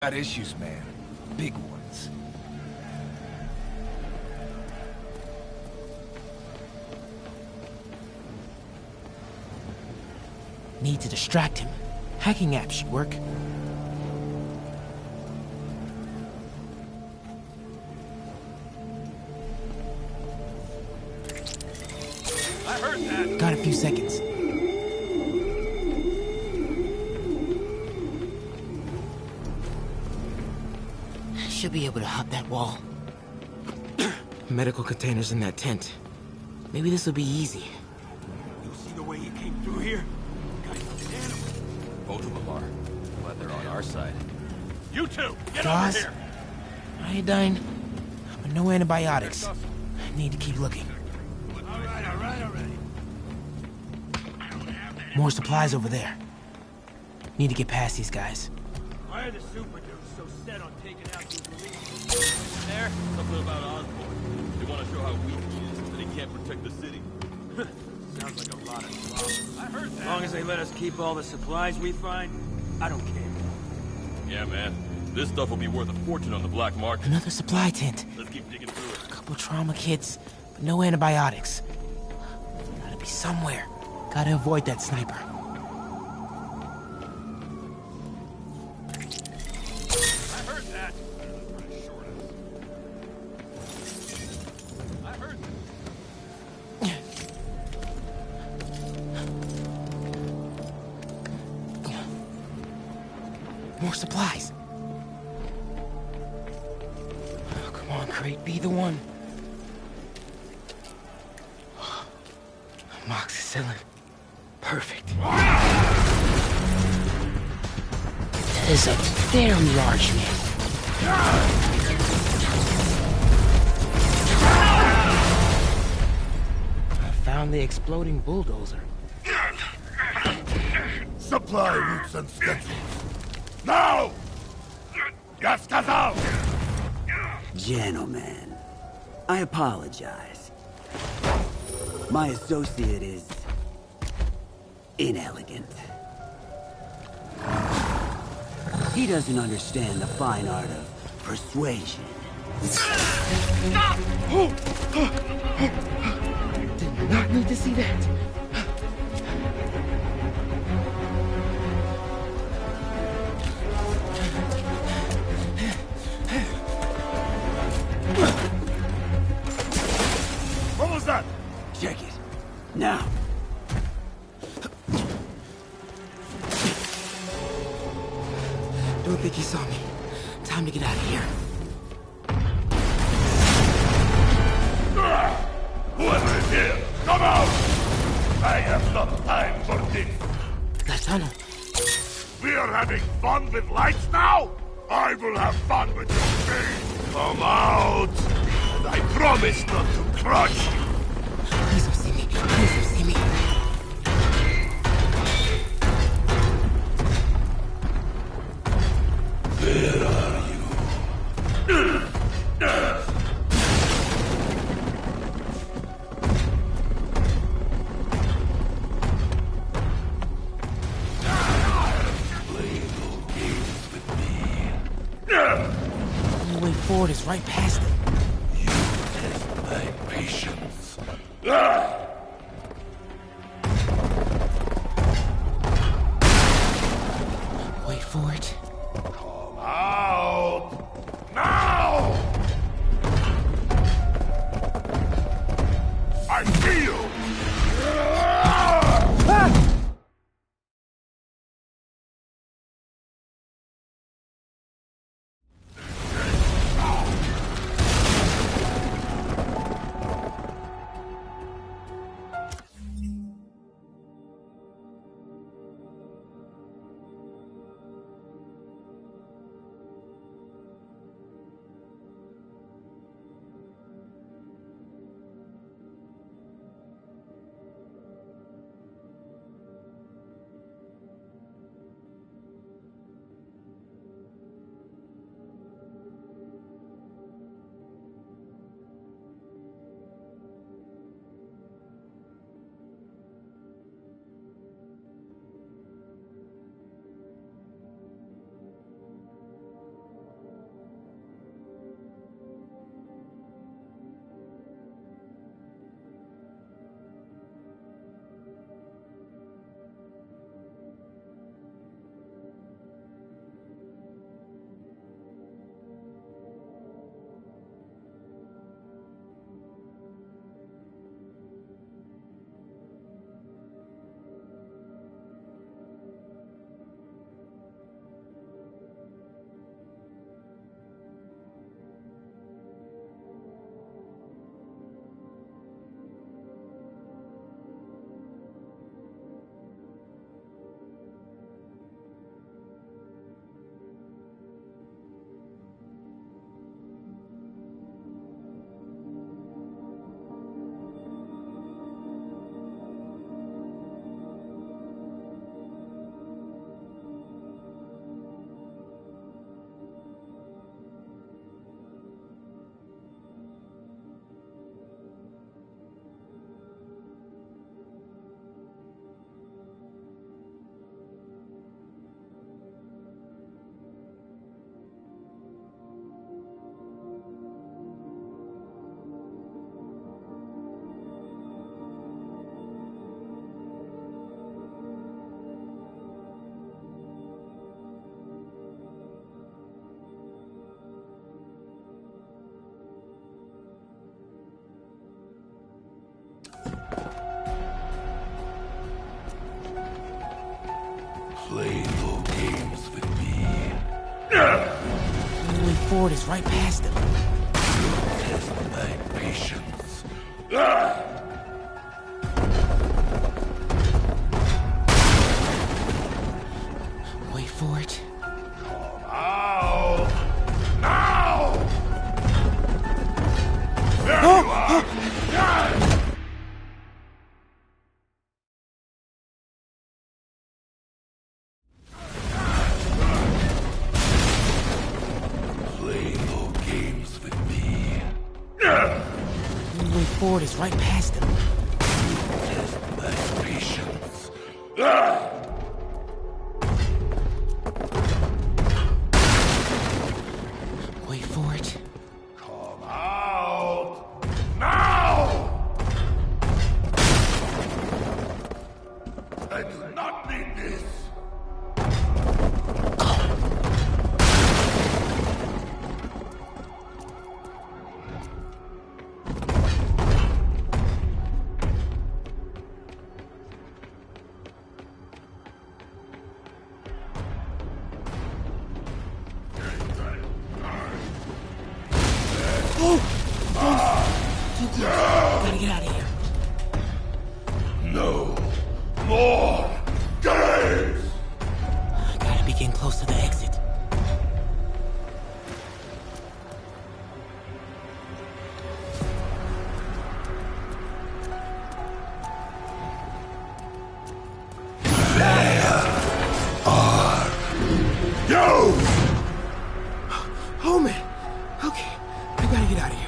Got issues, man. Big ones. Need to distract him. Hacking apps should work. I heard that. Got a few seconds. Should be able to hop that wall. Medical containers in that tent. Maybe this will be easy. You see the way he came through here? Guy's an animal. Both of them are, but they're on our side. You two, get Jaws? over here! Iodine, but no antibiotics. Need to keep looking. All right already. More supplies over there. Need to get past these guys. Why are the super dudes so set on taking out these elites? There, something about Osborn. They want to show how weak he is, that he can't protect the city. Sounds like a lot of trouble. I heard that. As long as they let us keep all the supplies we find, I don't care. Yeah, man. This stuff will be worth a fortune on the black market. Another supply tent. Let's keep digging through it. A couple trauma kits, but no antibiotics. Gotta be somewhere. Gotta avoid that sniper. I heard that. I heard that. More supplies. Oh, come on, Crate, be the one. Amoxicillin. Perfect. That is a very large man. I found the exploding bulldozer. Supply routes and schedules. Now! Я сказал! Gentlemen, I apologize. My associate is inelegant. He doesn't understand the fine art of persuasion. Did not need to see that. What was that? Check it. Now. Don't think he saw me. Time to get out of here. Whoever is here, come out! I have not time for this. That tunnel. We are having fun with lights now? I will have fun with your face. Come out! And I promise not to crush you. Please don't see me. Please don't see me. Where are you? Play no games with me. The only way forward is right past it. You test my patience. Wait for it. Come out! Now! I see you! way forward is right past them. Test my patience. Wait for it. Out! Now! There you are! Play no games with me. The way forward is right past them. Test my patience. Wait for it. Come out! Now! I do not need this! Gotta get out of here. No more games! I gotta be getting close to the exit. You! Oh man. Okay, I gotta get out of here.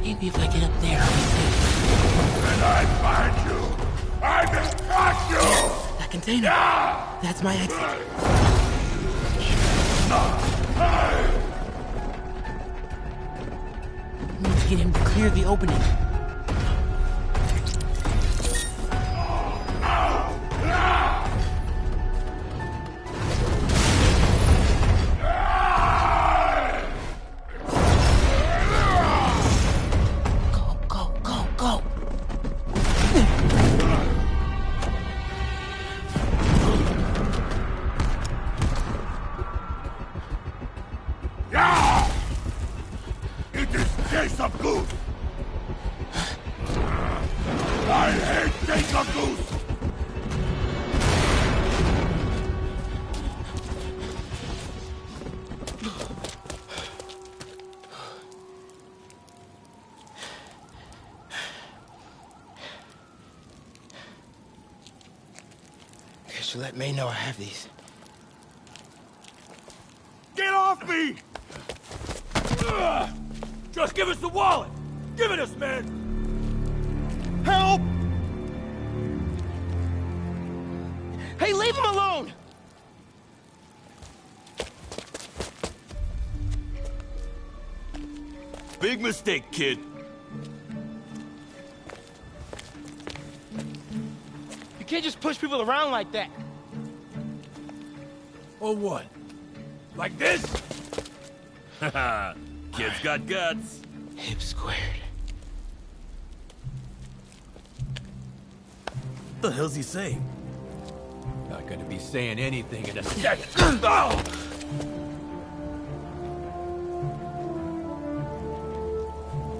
Maybe if I get up there, I'll be safe. When I find you, I will crush you! That container. Yeah! That's my exit. Need to get him to clear the opening. Go, go, go, go. Yeah! It is case of goose! I hate case of goose! Okay, so let May know I have these. Get off me! Just give us the wallet! Give it us, man! Help! Hey, leave him alone! Big mistake, kid. You can't just push people around like that. Or what? Like this? Haha. Kid's got guts. Hip squared. What the hell's he saying? Not gonna be saying anything in a second. Oh!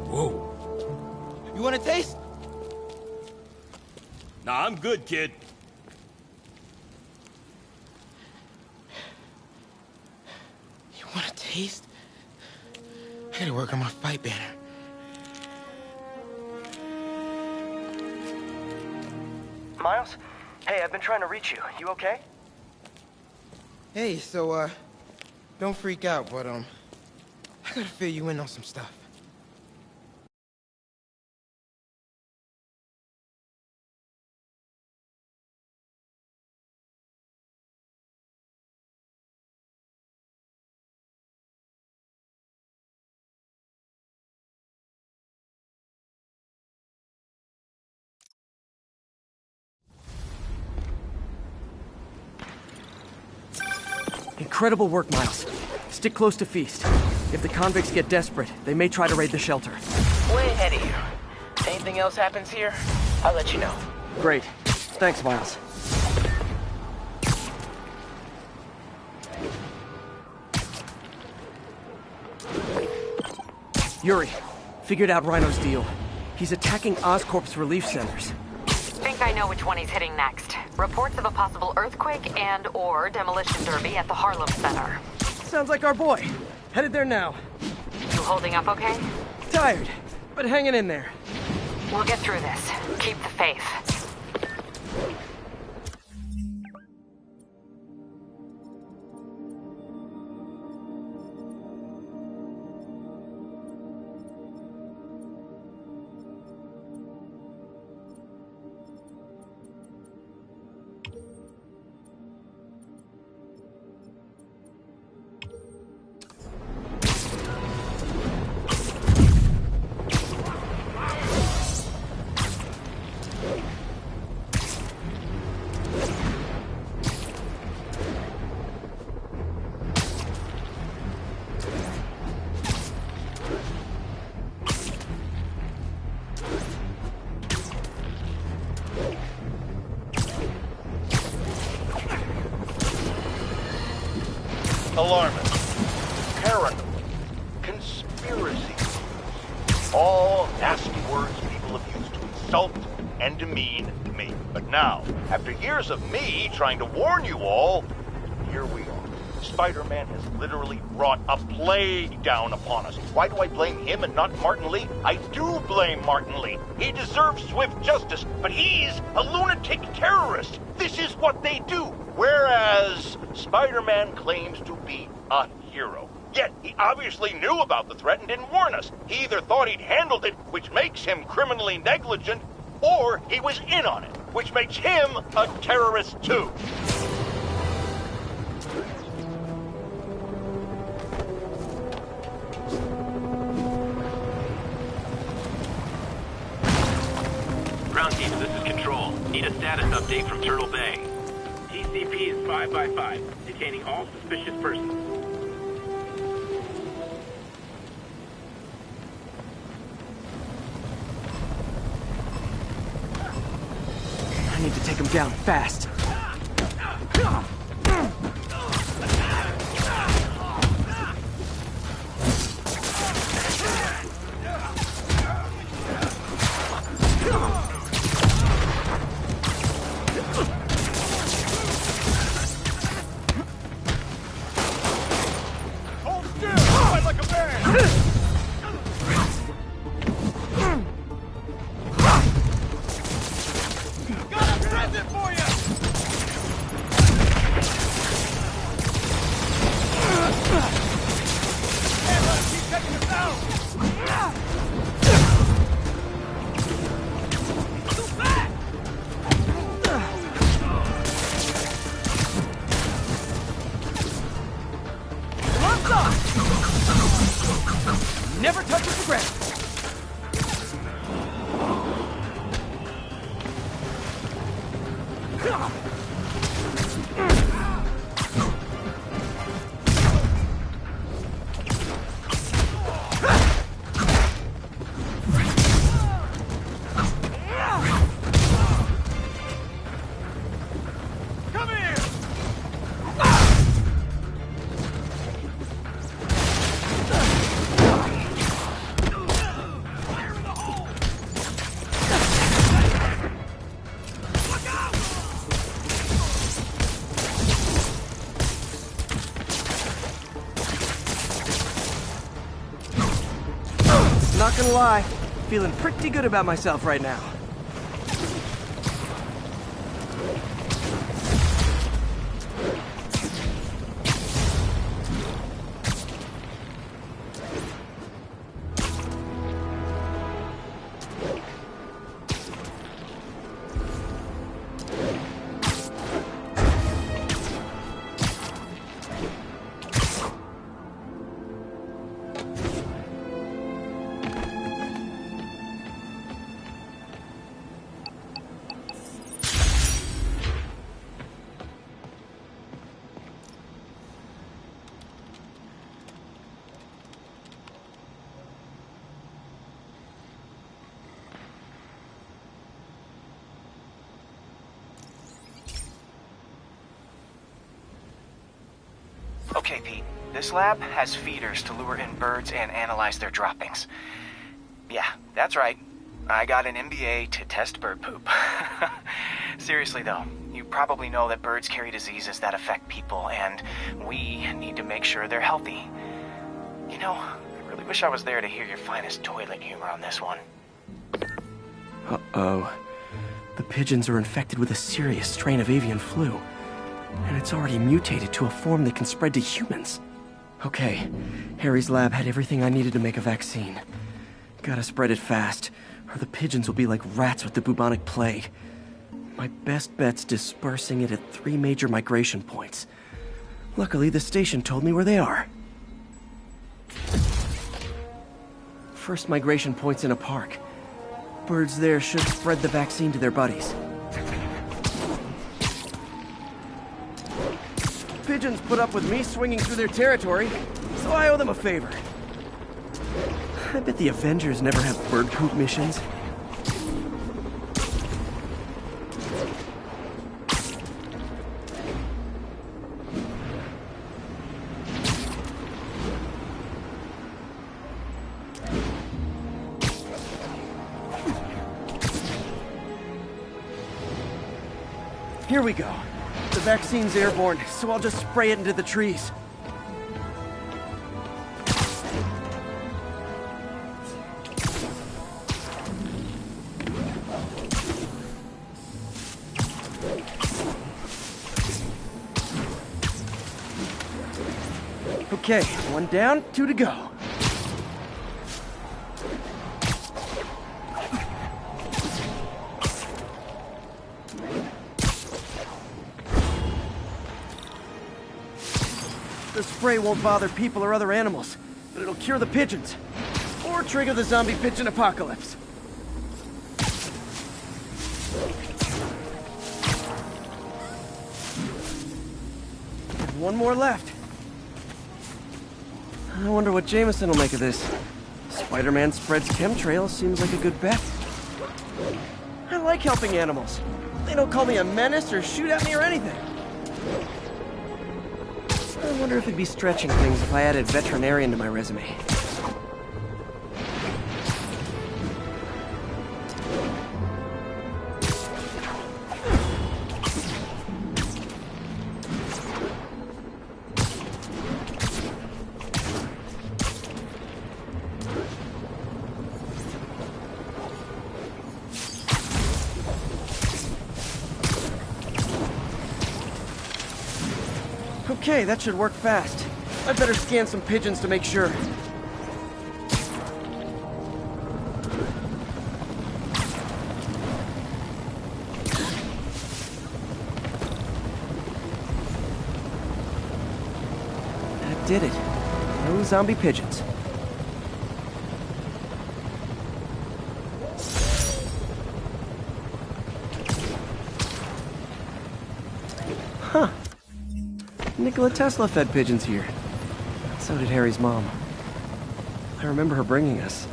Whoa. You want a taste? Nah, I'm good, kid. You want a taste? I gotta work on my fight banner. Miles? Hey, I've been trying to reach you. You okay? Hey, so, don't freak out, but, I gotta fill you in on some stuff. Incredible work, Miles. Stick close to Feast. If the convicts get desperate, they may try to raid the shelter. Way ahead of you. Anything else happens here, I'll let you know. Great. Thanks, Miles. Yuri, figured out Rhino's deal. He's attacking Oscorp's relief centers. Think I know which one he's hitting next. Reports of a possible earthquake and/or demolition derby at the Harlem Center. Sounds like our boy. Headed there now. You holding up okay? Tired, but hanging in there. We'll get through this. Keep the faith. Alarmist, paranoid, conspiracy. All nasty words people have used to insult and demean me. But now, after years of me trying to warn you all, here we are. Spider-Man has literally brought a plague down upon us. Why do I blame him and not Martin Lee? I do blame Martin Lee. He deserves swift justice, but he's a lunatic terrorist. This is what they do. Whereas Spider-Man claims to be a hero. Yet, he obviously knew about the threat and didn't warn us. He either thought he'd handled it, which makes him criminally negligent, or he was in on it, which makes him a terrorist too. Ground team, this is Control. Need a status update from Turtle Bay. TCP is 5 by 5, detaining all suspicious persons. I need to take him down fast. Never touches the ground. Not gonna lie, feeling pretty good about myself right now. Okay, Pete. This lab has feeders to lure in birds and analyze their droppings. Yeah, that's right. I got an MBA to test bird poop. Seriously though, you probably know that birds carry diseases that affect people, and we need to make sure they're healthy. You know, I really wish I was there to hear your finest toilet humor on this one. Uh-oh. The pigeons are infected with a serious strain of avian flu, and it's already mutated to a form that can spread to humans. Okay, Harry's lab had everything I needed to make a vaccine. Gotta spread it fast, or the pigeons will be like rats with the bubonic plague. My best bet's dispersing it at 3 major migration points. Luckily, the station told me where they are. First migration point's in a park. Birds there should spread the vaccine to their buddies. Pigeons put up with me swinging through their territory, so I owe them a favor. I bet the Avengers never have bird poop missions. Here we go. The vaccine's airborne, so I'll just spray it into the trees. Okay, 1 down, 2 to go. The spray won't bother people or other animals, but it'll cure the pigeons. Or trigger the zombie pigeon apocalypse. There's 1 more left. I wonder what Jameson will make of this. Spider-Man spreads chemtrails seems like a good bet. I like helping animals. They don't call me a menace or shoot at me or anything. I wonder if it'd be stretching things if I added veterinarian to my resume. Okay, that should work fast. I'd better scan some pigeons to make sure. That did it. No zombie pigeons. Huh. Nikola Tesla fed pigeons here. So did Harry's mom. I remember her bringing us.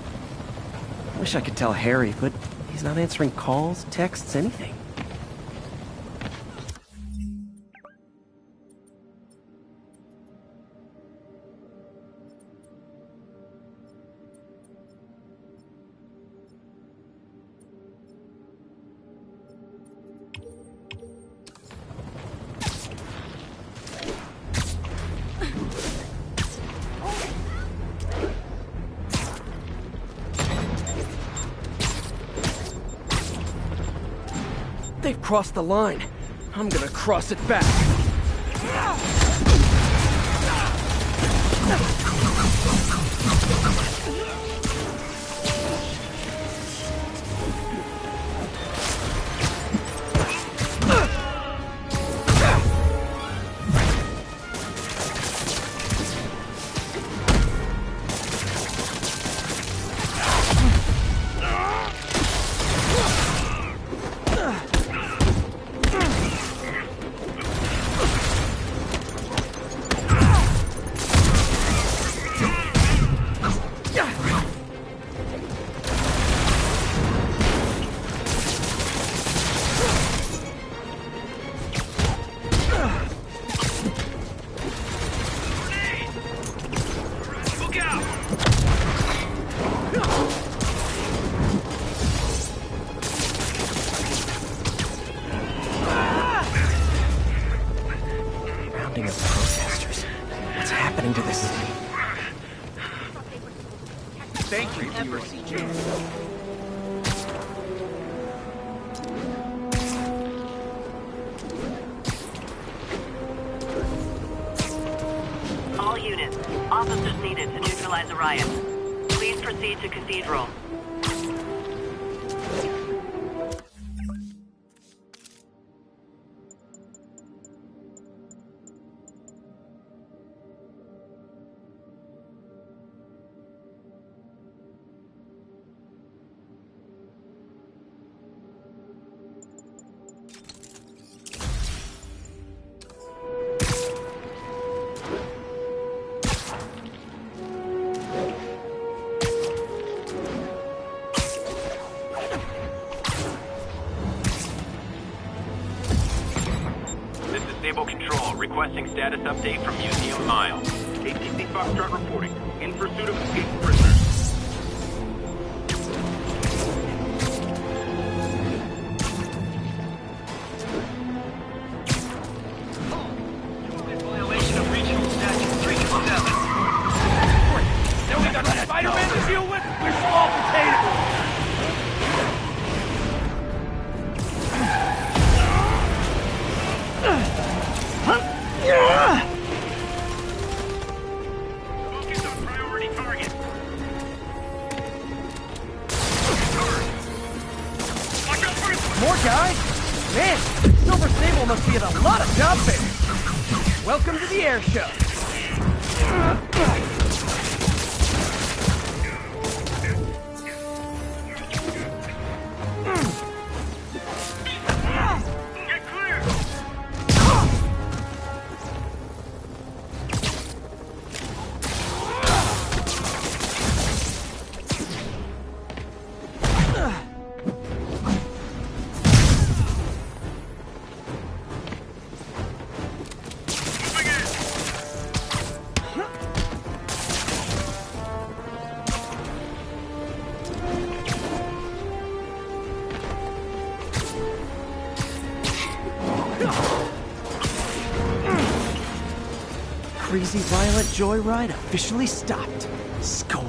I wish I could tell Harry, but he's not answering calls, texts, anything. They've crossed the line. I'm gonna cross it back. into this city. Thank you for your suggestion. All units, officers needed to neutralize a riot. Please proceed to Cathedral. Stable Control, requesting status update from Museum Mile. ATC Foxtrot reporting. In pursuit of escaped prisoners. Violation of Regional Statute 327. Then we got Spiderman to deal with. We're small potatoes. Focus on priority target. Watch out for More guys? Man, Silver Sable must be at a lot of job fairs. Welcome to the air show. Get clear! Moving in! Crazy Violet Joyride officially stopped. Score.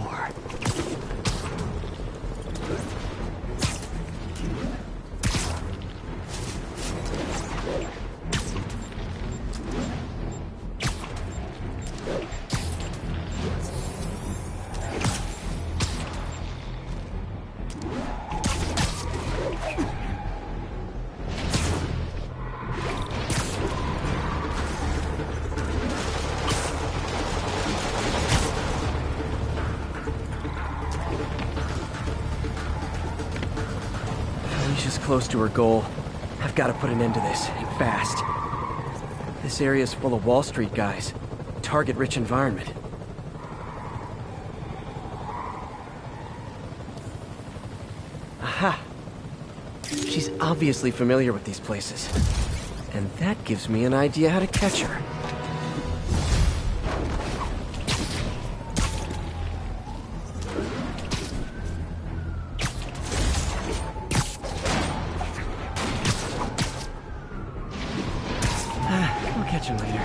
Alicia's close to her goal. I've got to put an end to this, and fast. This area's full of Wall Street guys. Target-rich environment. Aha! She's obviously familiar with these places. And that gives me an idea how to catch her. I'll catch him later.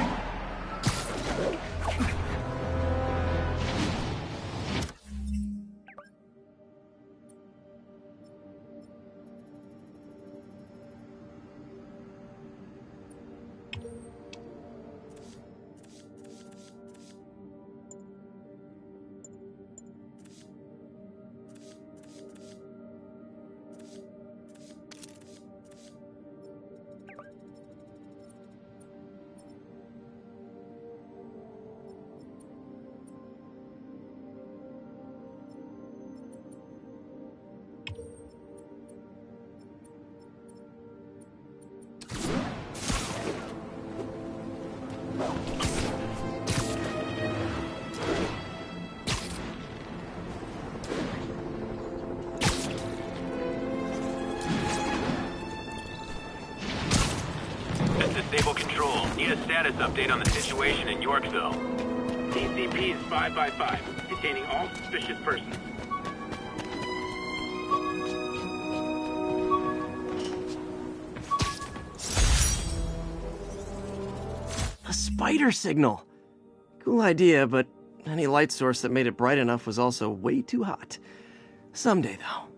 This is Stable Control. Need a status update on the situation in Yorkville. TCP is 5x5, detaining all suspicious persons. A spider signal. Cool idea, but any light source that made it bright enough was also way too hot. Someday, though.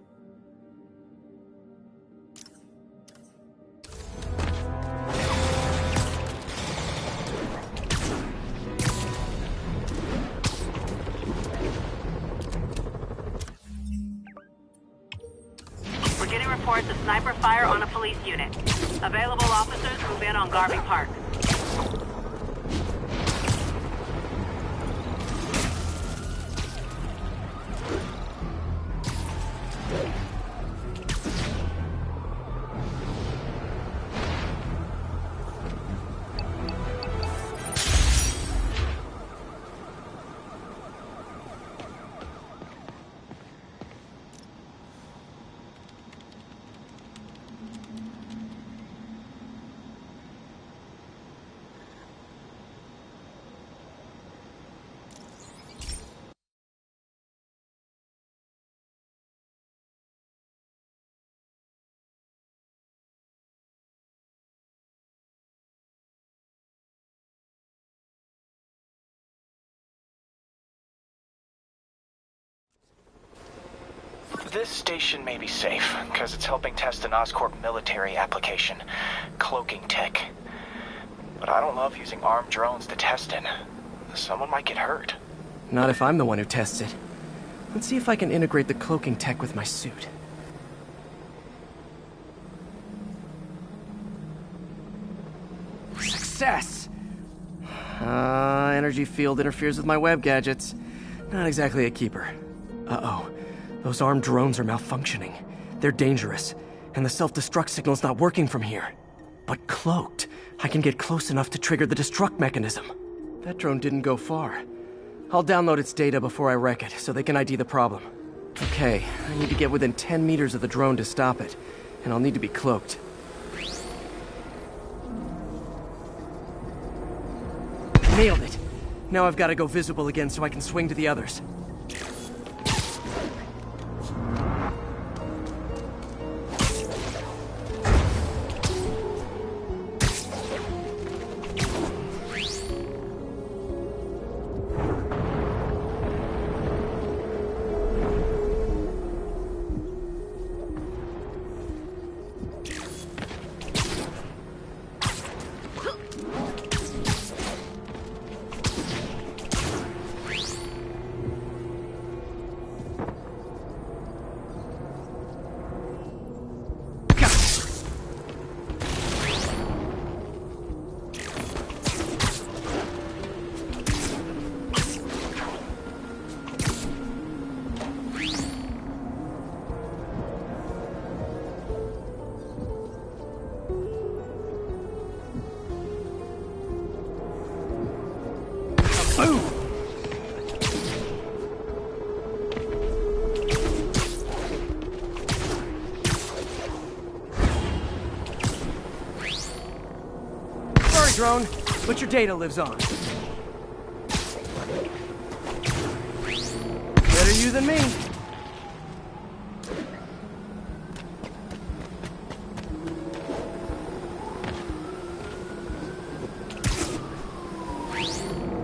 We're getting reports of sniper fire on a police unit. Available officers move in on Garvey Park. This station may be safe, because it's helping test an Oscorp military application, cloaking tech. But I don't love using armed drones to test in. Someone might get hurt. Not if I'm the one who tests it. Let's see if I can integrate the cloaking tech with my suit. Success! Energy field interferes with my web gadgets. Not exactly a keeper. Uh-oh. Those armed drones are malfunctioning. They're dangerous, and the self-destruct signal's not working from here. But cloaked, I can get close enough to trigger the destruct mechanism. That drone didn't go far. I'll download its data before I wreck it, so they can ID the problem. Okay, I need to get within 10 meters of the drone to stop it, and I'll need to be cloaked. Nailed it! Now I've got to go visible again so I can swing to the others. Drone, but your data lives on. Better you than me.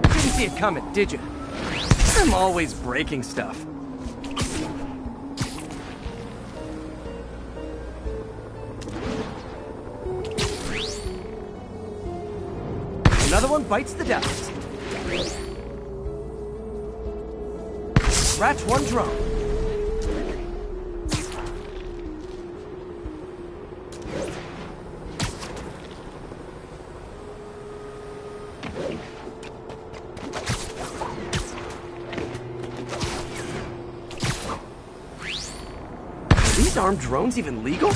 Didn't see it coming, did you? I'm always breaking stuff. Another one bites the dust. Scratch one drone. Are these armed drones even legal?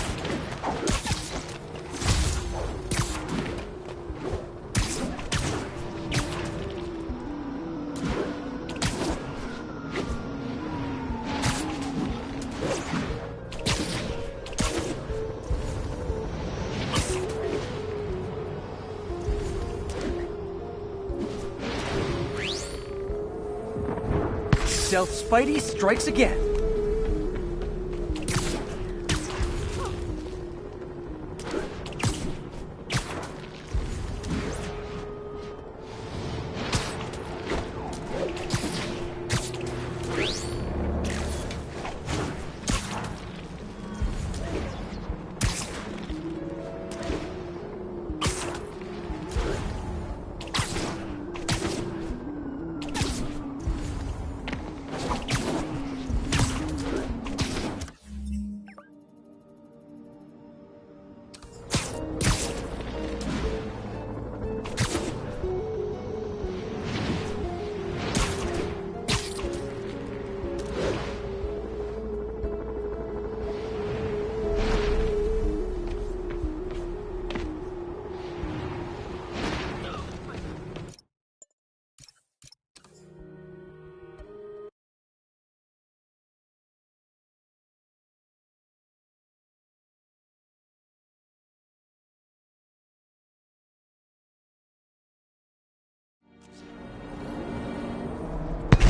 Stealth Spidey strikes again.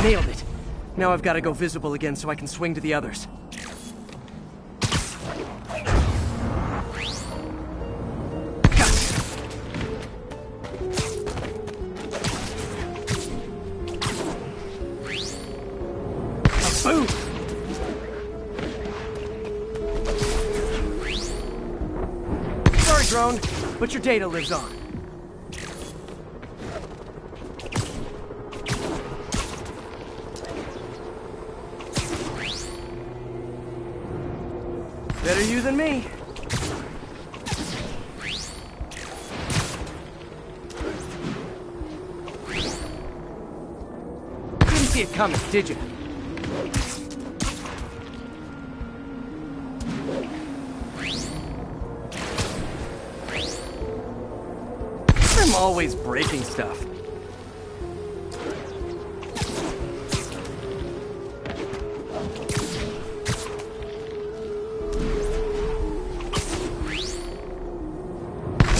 Nailed it. Now I've got to go visible again so I can swing to the others. Boom! Sorry, drone, but your data lives on. Better you than me. Didn't see it coming, did you? I'm always breaking stuff.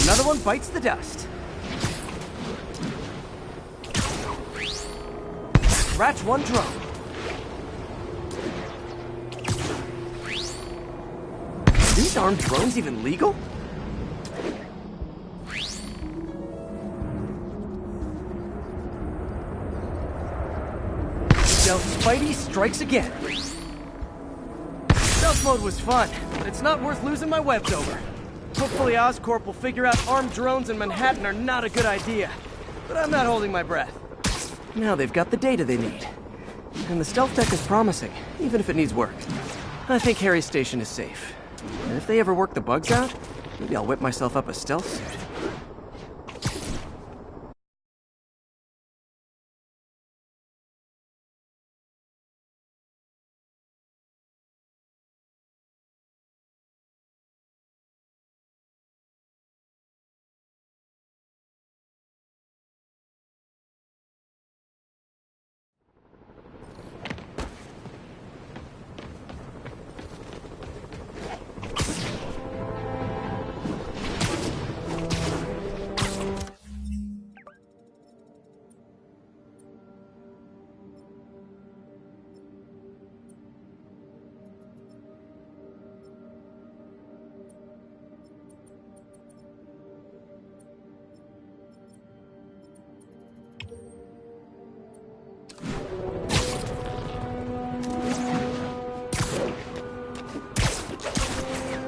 Another one bites the dust. Scratch one drone. Are these armed drones even legal? Stealth Spidey strikes again. Stealth mode was fun, but it's not worth losing my webs over. Hopefully Oscorp will figure out armed drones in Manhattan are not a good idea. But I'm not holding my breath. Now they've got the data they need. And the stealth tech is promising, even if it needs work. I think Harry's station is safe. And if they ever work the bugs out, maybe I'll whip myself up a stealth suit.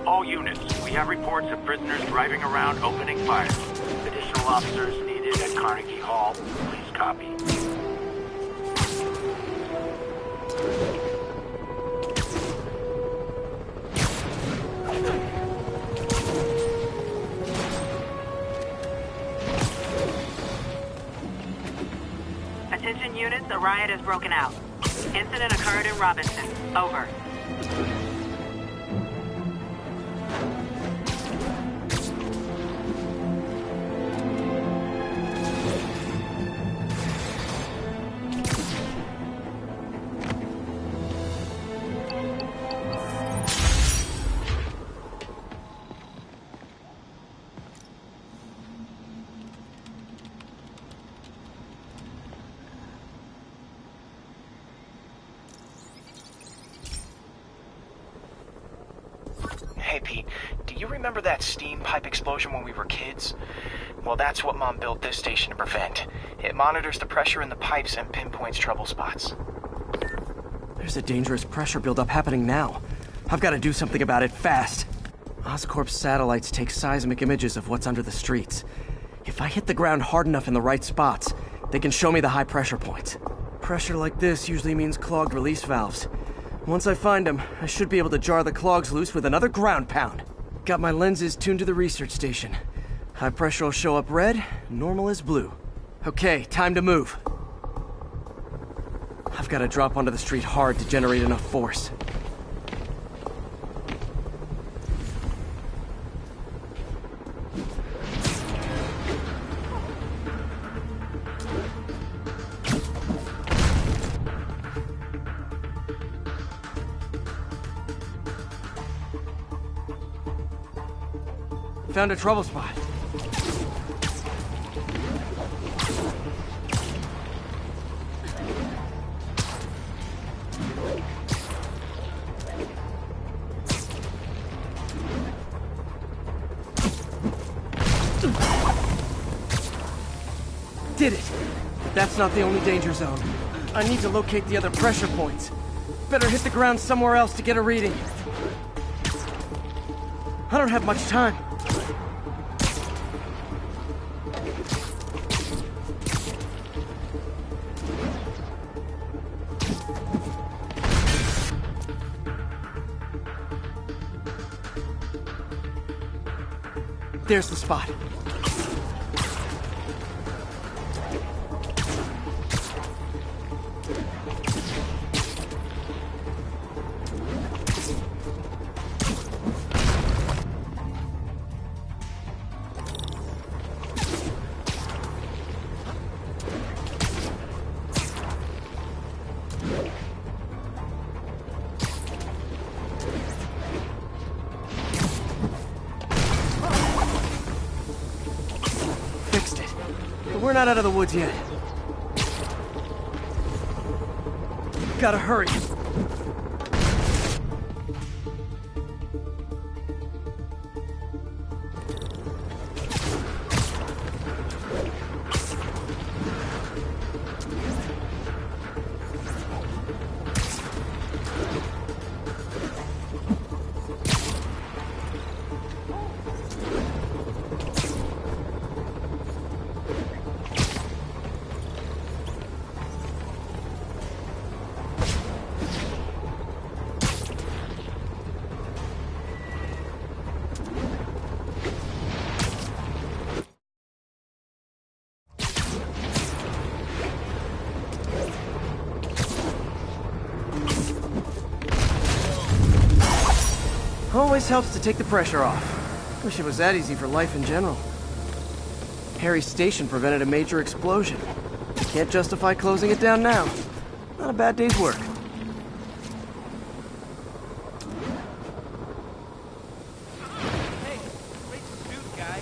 All units, we have reports of prisoners driving around opening fire. Additional officers needed at Carnegie Hall. Please copy. Attention units, a riot has broken out. Incident occurred in Robinson. Over. Hey, Pete, do you remember that steam pipe explosion when we were kids? Well, that's what Mom built this station to prevent. It monitors the pressure in the pipes and pinpoints trouble spots. There's a dangerous pressure buildup happening now. I've got to do something about it fast. Oscorp's satellites take seismic images of what's under the streets. If I hit the ground hard enough in the right spots, they can show me the high pressure points. Pressure like this usually means clogged release valves. Once I find them, I should be able to jar the clogs loose with another ground pound. Got my lenses tuned to the research station. High pressure will show up red, normal is blue. Okay, time to move. I've got to drop onto the street hard to generate enough force. Found a trouble spot. Did it! But that's not the only danger zone. I need to locate the other pressure points. Better hit the ground somewhere else to get a reading. I don't have much time. There's the spot. We're not out of the woods yet. Gotta hurry. Always helps to take the pressure off. Wish it was that easy for life in general. Harry's station prevented a major explosion. Can't justify closing it down now. Not a bad day's work. Hey, great suit, guy.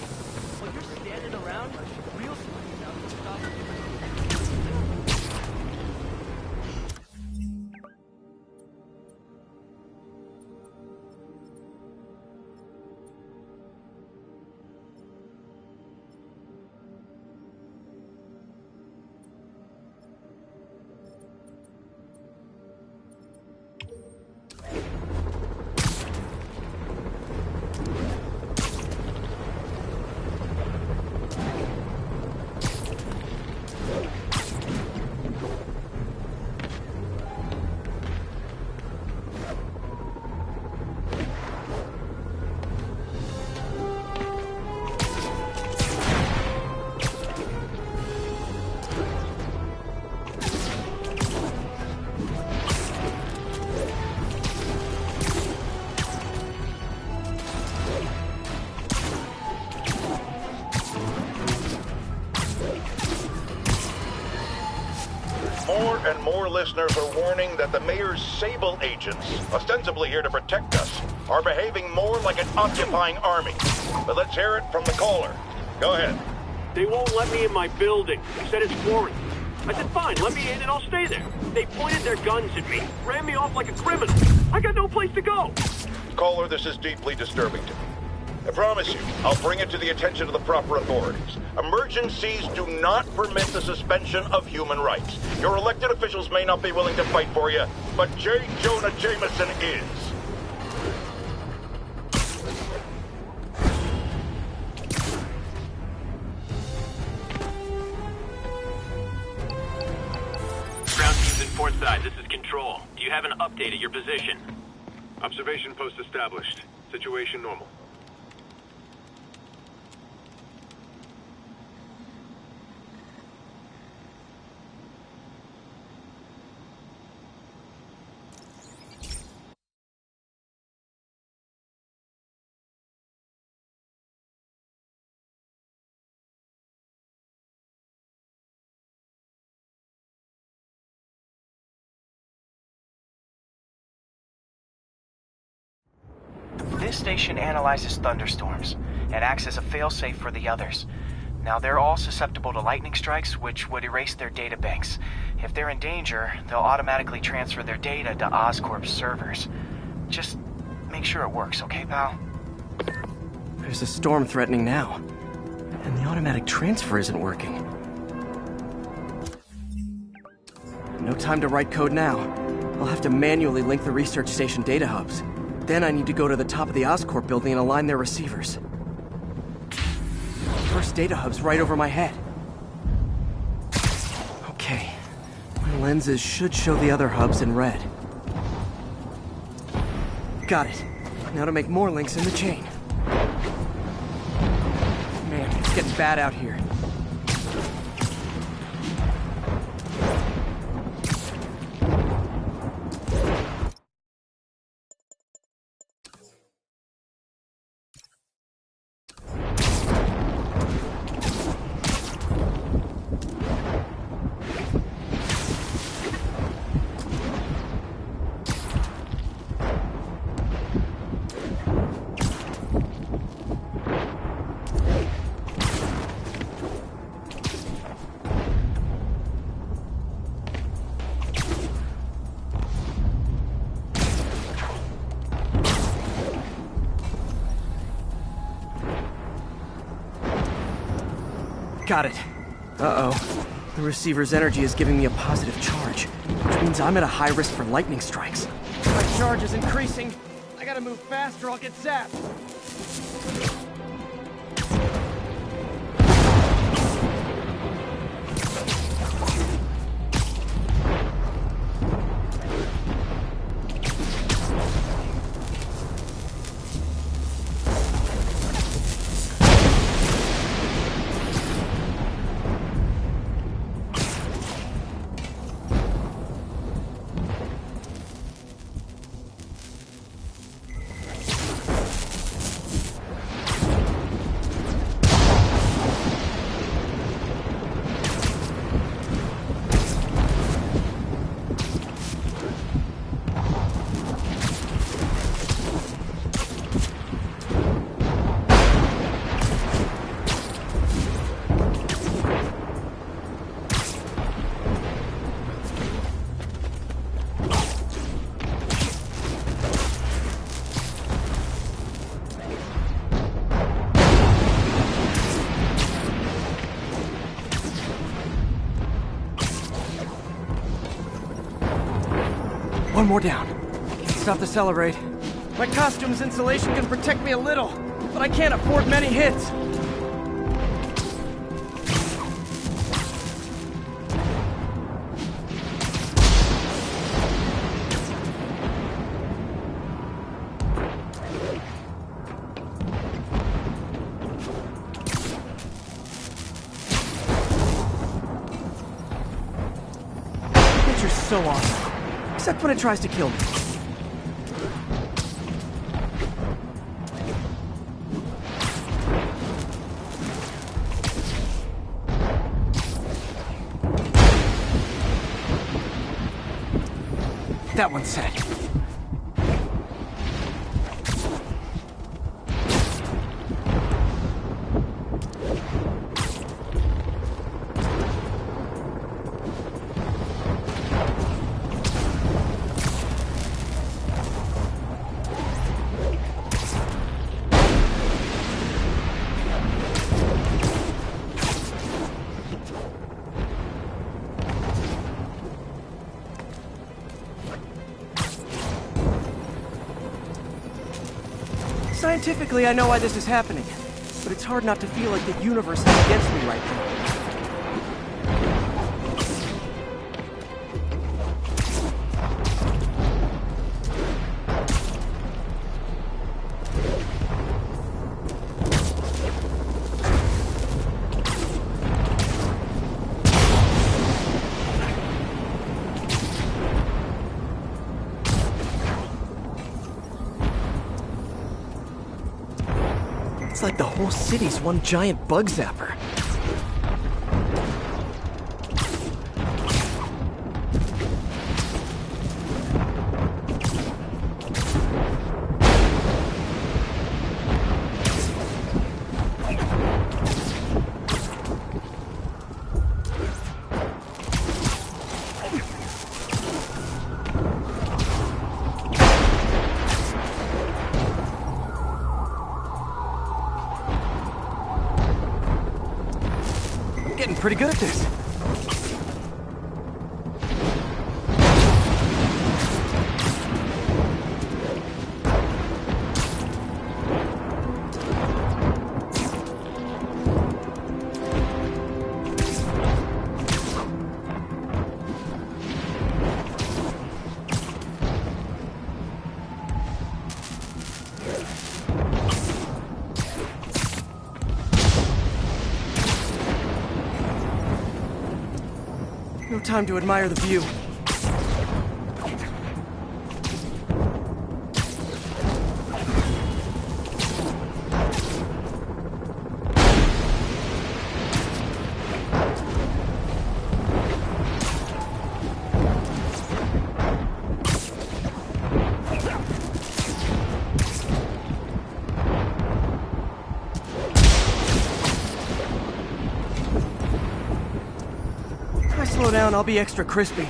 While you're standing around, real somebody's out to stop you. More and more listeners are warning that the mayor's Sable agents, ostensibly here to protect us, are behaving more like an occupying army. But let's hear it from the caller. Go ahead. They won't let me in my building. They said it's foreign. I said, fine, let me in and I'll stay there. They pointed their guns at me, ran me off like a criminal. I got no place to go. Caller, this is deeply disturbing to me. I promise you, I'll bring it to the attention of the proper authorities. Emergencies do not permit the suspension of human rights. Your elected officials may not be willing to fight for you, but J. Jonah Jameson is. Ground teams in port side, this is Control. Do you have an update at your position? Observation post established. Situation normal. This station analyzes thunderstorms and acts as a failsafe for the others. Now, they're all susceptible to lightning strikes, which would erase their databanks. If they're in danger, they'll automatically transfer their data to Oscorp's servers. Just make sure it works, okay, pal? There's a storm threatening now, and the automatic transfer isn't working. No time to write code now. I'll have to manually link the research station data hubs. Then I need to go to the top of the Oscorp building and align their receivers. First data hub's right over my head. Okay. My lenses should show the other hubs in red. Got it. Now to make more links in the chain. Man, it's getting bad out here. Got it. Uh-oh. The receiver's energy is giving me a positive charge, which means I'm at a high risk for lightning strikes. My charge is increasing. I gotta move fast or I'll get zapped. One more down. Can't stop the celebrate. My costume's insulation can protect me a little, but I can't afford many hits. Nature's so awesome. Except when it tries to kill me. That one's set. Scientifically, I know why this is happening, but it's hard not to feel like the universe is against me right now. It's like the whole city's one giant bug zapper. Getting pretty good at this. No time to admire the view. If I slow down, I'll be extra crispy.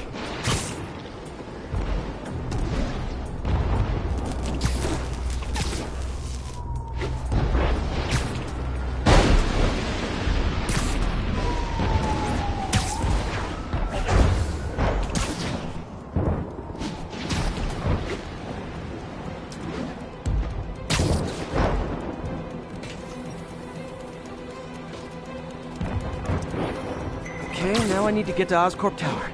Okay, now I need to get to Oscorp Tower.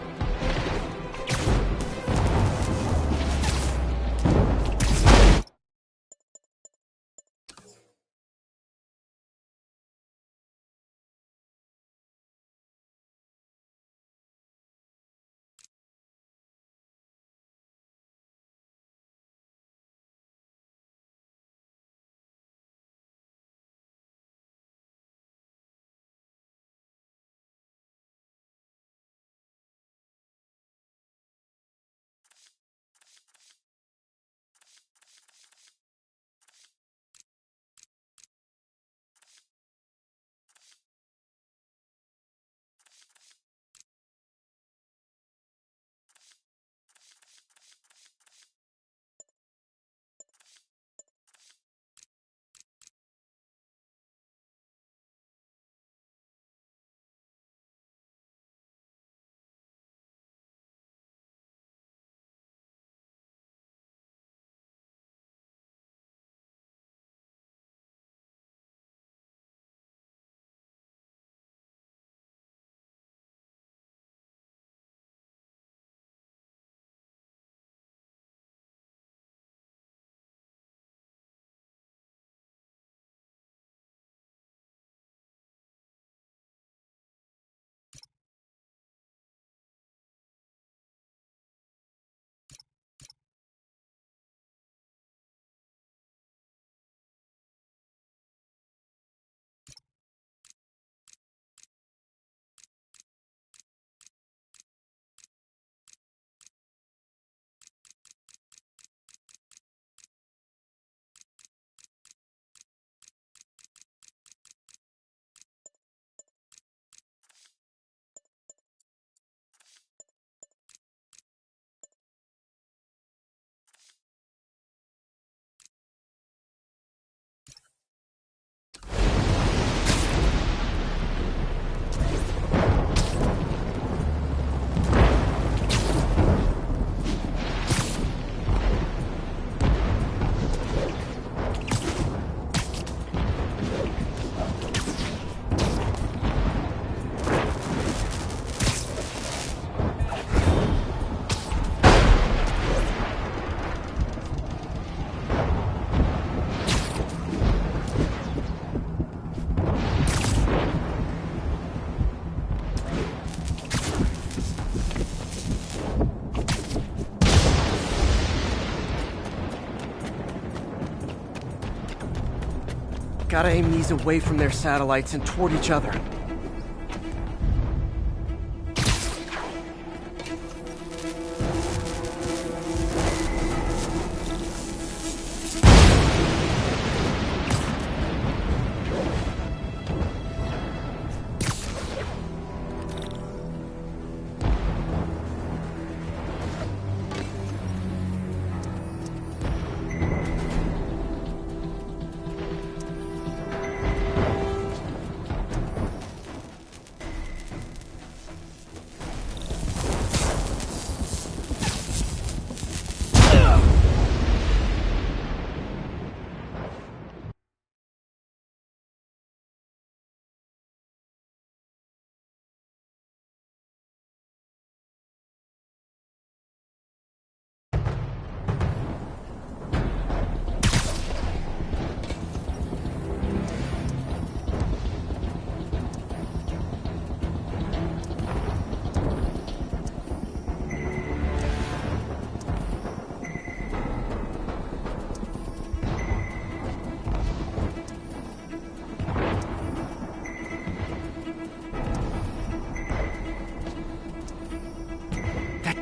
Gotta aim these away from their satellites and toward each other.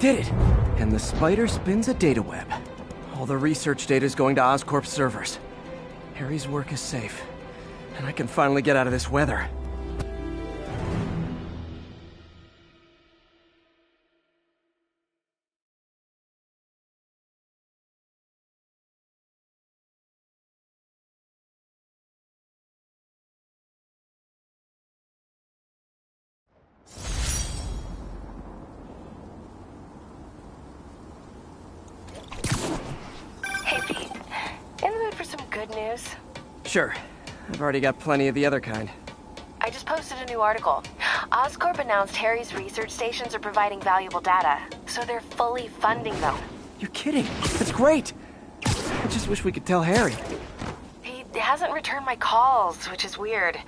Did it! And the spider spins a data web. All the research data is going to Oscorp's servers. Harry's work is safe, and I can finally get out of this weather. Hey, Pete. In the mood for some good news? Sure. I've already got plenty of the other kind. I just posted a new article. Oscorp announced Harry's research stations are providing valuable data, so they're fully funding them. You're kidding. That's great. I just wish we could tell Harry. He hasn't returned my calls, which is weird.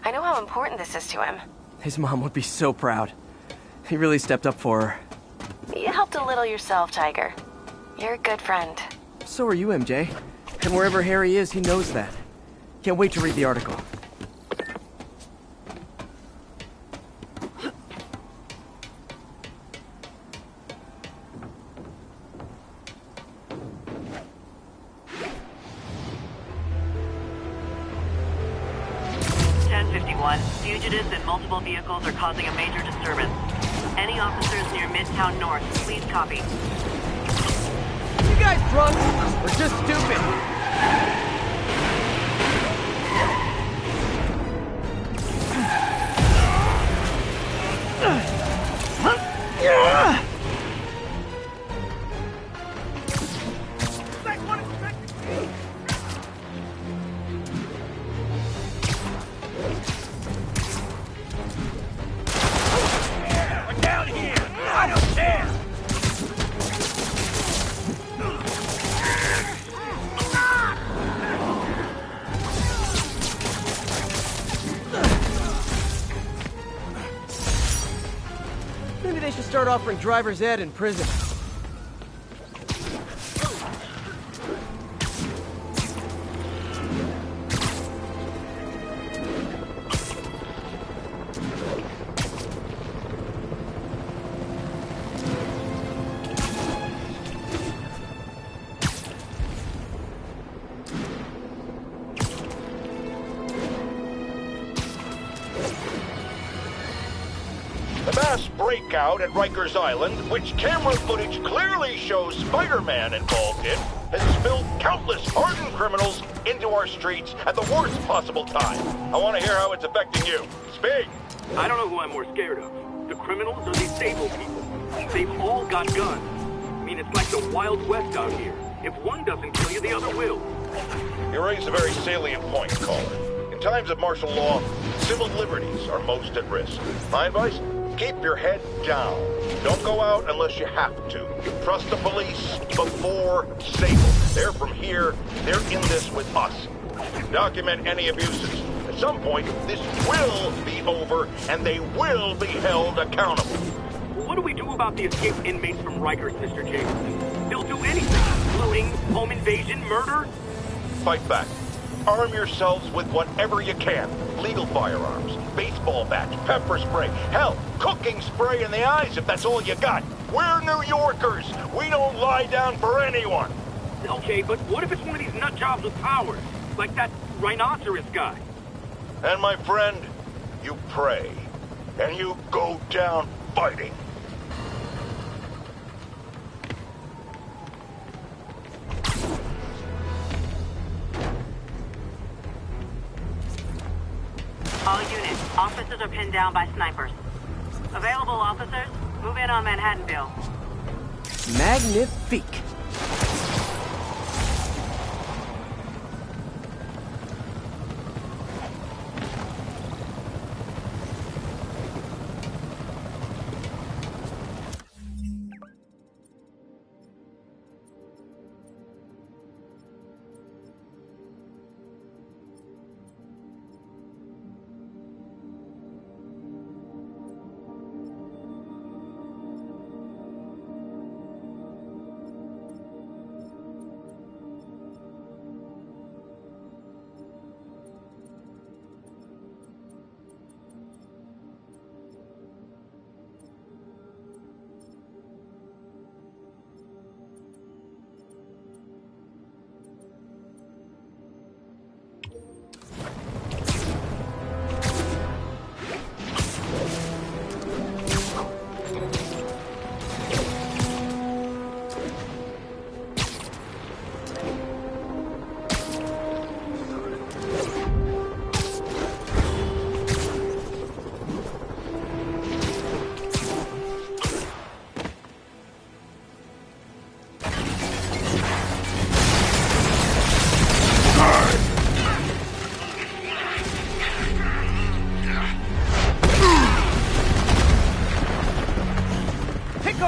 I know how important this is to him. His mom would be so proud. He really stepped up for her. You helped a little yourself, Tiger. You're a good friend. So are you, MJ. And wherever Harry is, he knows that. Can't wait to read the article. Fugitives in multiple vehicles are causing a major disturbance. Any officers near Midtown North, please copy. You guys drunk or just stupid? Maybe they should start offering driver's ed in prison. Breakout at Rikers Island, which camera footage clearly shows Spider-Man involved in, has spilled countless hardened criminals into our streets at the worst possible time. I want to hear how it's affecting you. Speak! I don't know who I'm more scared of. The criminals or these stable people? They've all got guns. I mean, it's like the Wild West out here. If one doesn't kill you, the other will. You raise a very salient point, caller. In times of martial law, civil liberties are most at risk. My advice? Keep your head down. Don't go out unless you have to. Trust the police before Sable. They're from here. They're in this with us. Document any abuses. At some point, this will be over, and they will be held accountable. What do we do about the escaped inmates from Rikers, Mr. Jameson? They'll do anything. Looting, home invasion, murder. Fight back. Arm yourselves with whatever you can. Legal firearms, baseball bats, pepper spray, hell, cooking spray in the eyes if that's all you got. We're New Yorkers. We don't lie down for anyone. Okay, but what if it's one of these nut jobs with powers? Like that rhinoceros guy? And my friend, you pray. And you go down fighting. All units, officers are pinned down by snipers. Available officers, move in on Manhattanville. Magnifique.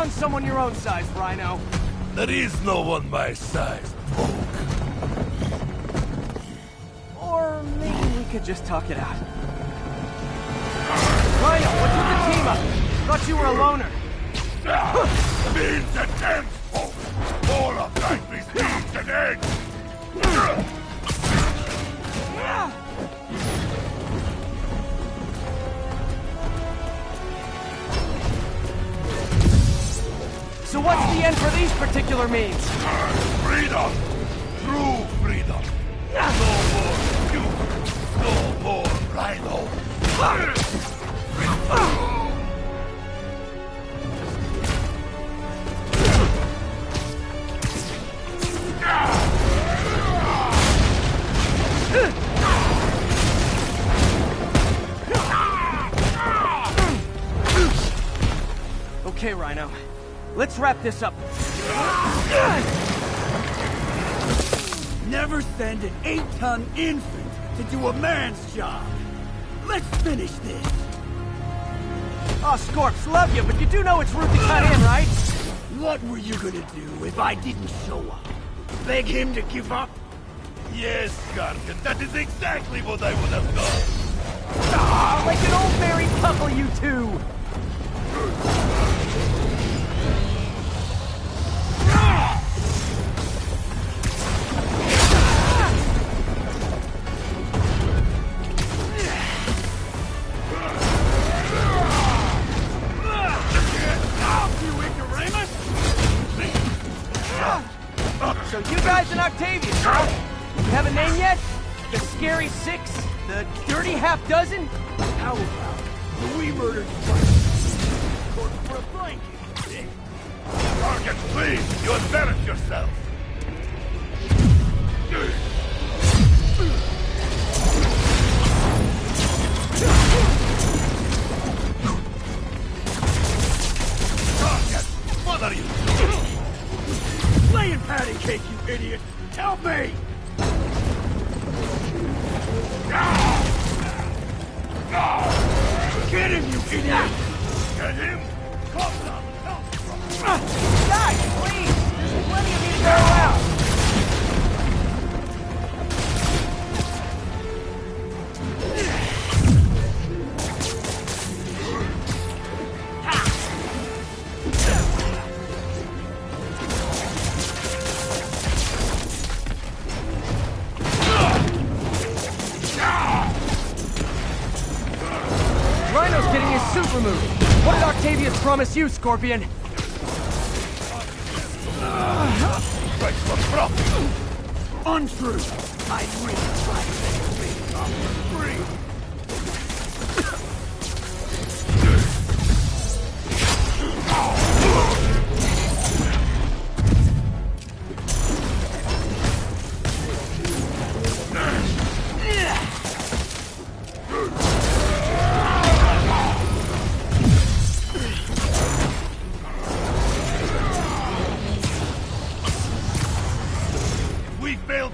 on someone your own size, Rhino. There is no one my size, Volk. Or maybe we could just talk it out. Rhino, what's with the team up? Thought you were a loner. Means and ends, Volk. All of Nightly's means and ends. So what's the end for these particular means? Freedom! True freedom! No more you! No more Rhino! Okay, Rhino. Let's wrap this up. Never send an 8-ton infant to do a man's job. Let's finish this. Oh, Scorps, love you, but you do know it's rude to cut in, right? What were you gonna do if I didn't show up? Beg him to give up? Yes, Gargan, that is exactly what I would have done. Ah, like an old married couple, you two. So you guys in Octavius, huh? You have a name yet? The Scary Six? The Dirty Half Dozen? How about the We Murdered Court for a blanket? Gargan, please, you embarrass yourself. Gargan, what are you doing? Playing patty cake, you idiot! Help me! Get him, you idiot! Get him? Come down, help me. Guys, please! There's plenty of me to go around! Rhino's getting his suit removed. What did Octavius promise you, Scorpion? Untrue! I really tried to make up free!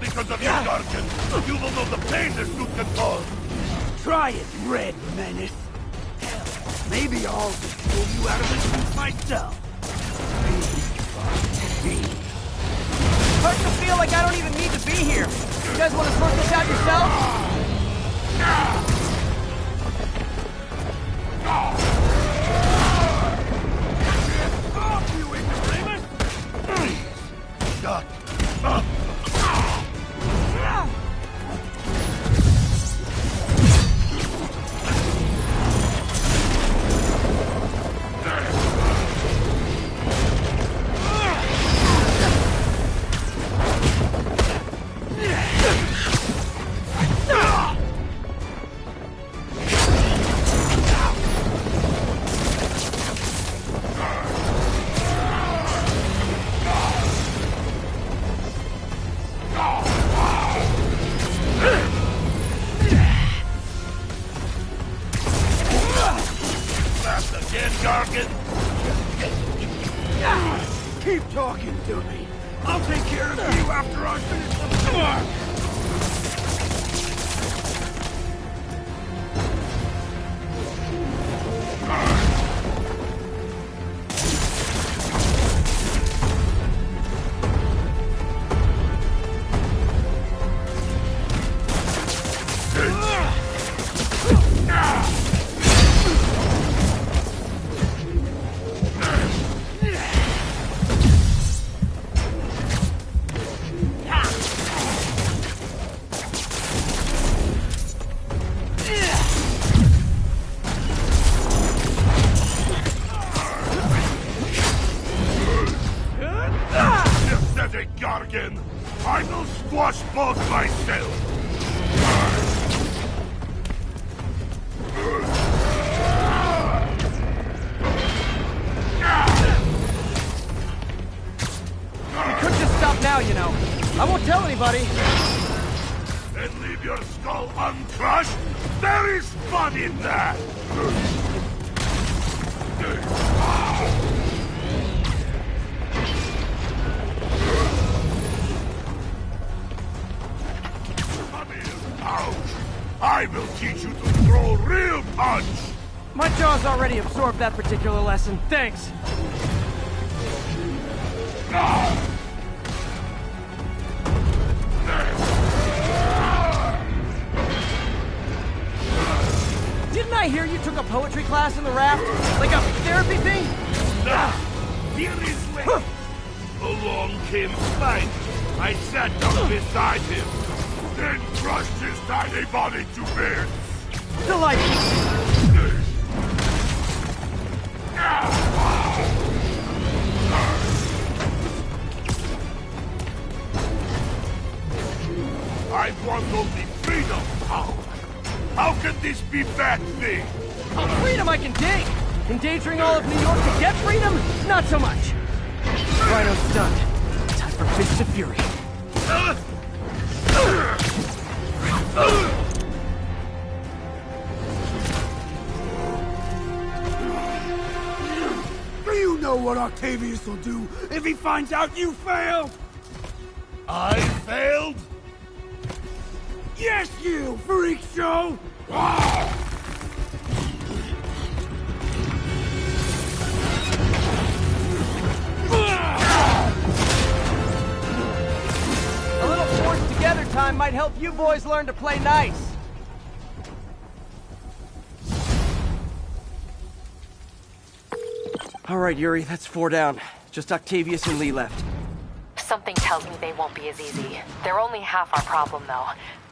Because of you, Gargan, you will know the pain this suit can cause. Try it, Red Menace. Hell, maybe I'll just pull you out of the suit myself. Starting to feel like I don't even need to be here. You guys want to sort this out yourselves? You ignoramus! God. Keep talking to me. I'll take care of you after I finish the work. I will squash both myself! We could just stop now, you know. I won't tell anybody. Then leave your skull uncrushed? There is fun in that! Come here, ouch! I will teach you to throw real punch! My jaw's already absorbed that particular lesson. Thanks. Didn't I hear you took a poetry class in the raft? Like a therapy thing? Nah, here is late. Along came Spike. I sat down beside him, then crushed his tiny body to bits. Delightful. I want only freedom. How can this be bad thing? Freedom I can dig! Endangering all of New York to get freedom? Not so much. Rhino's stunned. Time for fists of fury. Do you know what Octavius will do if he finds out you failed? I failed? Yes, you freak show! A little forced together time might help you boys learn to play nice. All right, Yuri, that's 4 down. Just Octavius and Lee left. Something tells me they won't be as easy. They're only half our problem, though.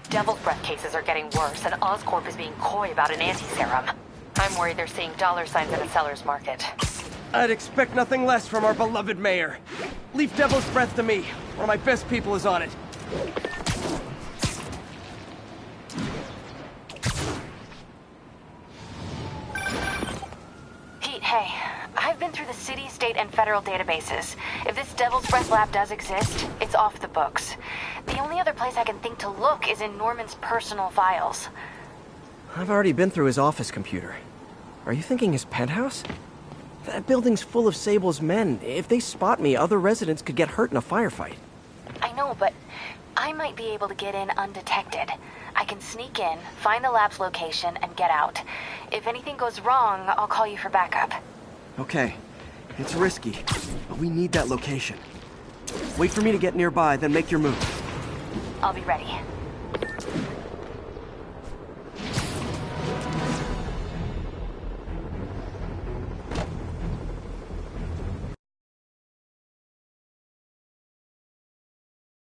Devil's Breath cases are getting worse, and Oscorp is being coy about an anti-serum. I'm worried they're seeing dollar signs in a seller's market. I'd expect nothing less from our beloved mayor. Leave Devil's Breath to me. One of my best people is on it. Pete, hey. I've been through the city, state, and federal databases. If this Devil's Breath lab does exist, it's off the books. The only other place I can think to look is in Norman's personal files. I've already been through his office computer. Are you thinking his penthouse? That building's full of Sable's men. If they spot me, other residents could get hurt in a firefight. I know, but I might be able to get in undetected. I can sneak in, find the lab's location, and get out. If anything goes wrong, I'll call you for backup. Okay. It's risky, but we need that location. Wait for me to get nearby, then make your move. I'll be ready.